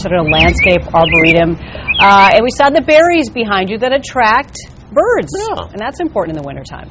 Minnesota Landscape Arboretum. And we saw the berries behind you that attract birds. Yeah. And that's important in the wintertime.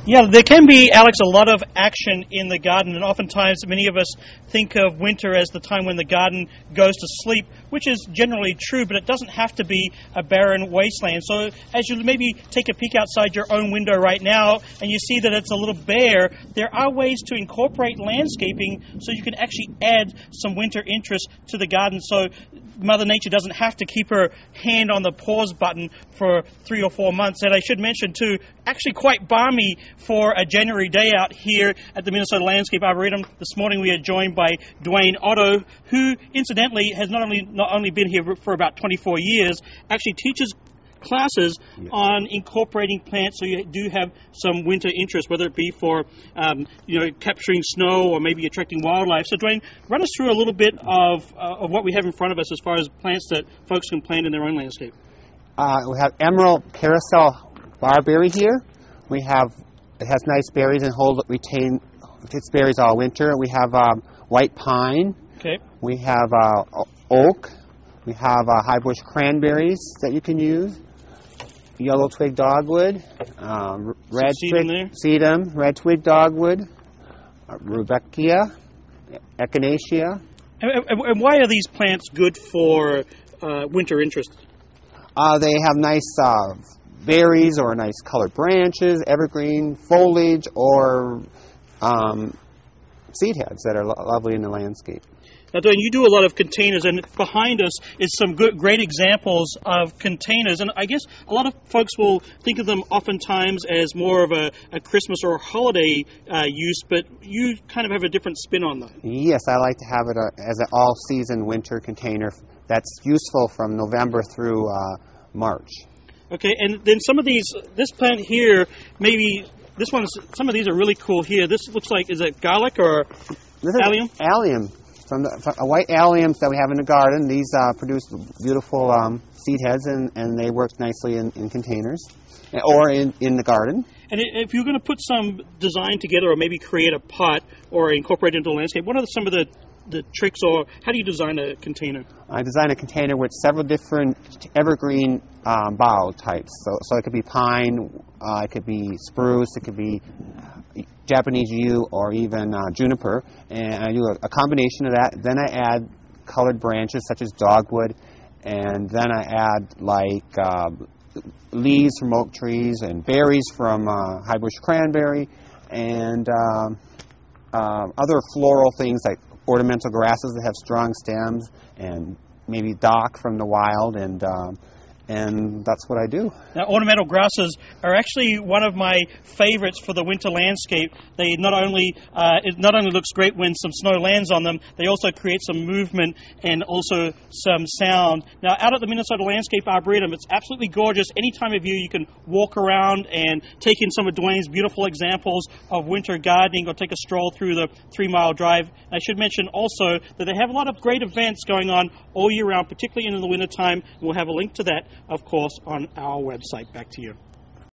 Yeah, there can be, Alex, a lot of action in the garden, and oftentimes many of us think of winter as the time when the garden goes to sleep, which is generally true, but it doesn't have to be a barren wasteland. So as you maybe take a peek outside your own window right now and you see that it's a little bare, there are ways to incorporate landscaping so you can actually add some winter interest to the garden, so Mother Nature doesn't have to keep her hand on the pause button for 3 or 4 months. And I should mention, too, actually quite balmy for a January day out here at the Minnesota Landscape Arboretum. This morning we are joined by Duane Otto, who incidentally has not only been here for about 24 years, actually teaches classes on incorporating plants so you do have some winter interest, whether it be for capturing snow or maybe attracting wildlife. So Duane, run us through a little bit of what we have in front of us as far as plants that folks can plant in their own landscape. We have emerald carousel barberry here. It has nice berries and retain its berries all winter. We have white pine. Okay. We have oak. We have high bush cranberries that you can use. Yellow twig dogwood, red twig sedum, red twig dogwood, rudbeckia, echinacea. And why are these plants good for winter interest? They have nice berries or nice colored branches, evergreen foliage, or seed heads that are lovely in the landscape. Now, Duane, you do a lot of containers, and behind us is some great examples of containers. And I guess a lot of folks will think of them oftentimes as more of a Christmas or a holiday use, but you kind of have a different spin on that. Yes, I like to have it as an all-season winter container that's useful from November through March. Okay, and then this plant here, some of these are really cool here. This looks like, is it garlic or allium? Allium. From white alliums that we have in the garden. These produce beautiful seed heads, and they work nicely in containers or in the garden. And if you're going to put some design together or maybe create a pot or incorporate it into the landscape, what are some of the tricks, or how do you design a container? I design a container with several different evergreen bough types. So it could be pine, it could be spruce, it could be Japanese yew, or even juniper, and I do a combination of that. Then I add colored branches such as dogwood, and then I add leaves from oak trees and berries from high bush cranberry, and other floral things like ornamental grasses that have strong stems, and maybe dock from the wild, and that's what I do. Now, ornamental grasses are actually one of my favorites for the winter landscape. They it not only looks great when some snow lands on them, they also create some movement and also some sound. Now, out at the Minnesota Landscape Arboretum, it's absolutely gorgeous. Any time of year you can walk around and take in some of Duane's beautiful examples of winter gardening, or take a stroll through the 3-mile drive. And I should mention also that they have a lot of great events going on all year round, particularly in the wintertime. We'll have a link to that, of course, on our website. Back to you.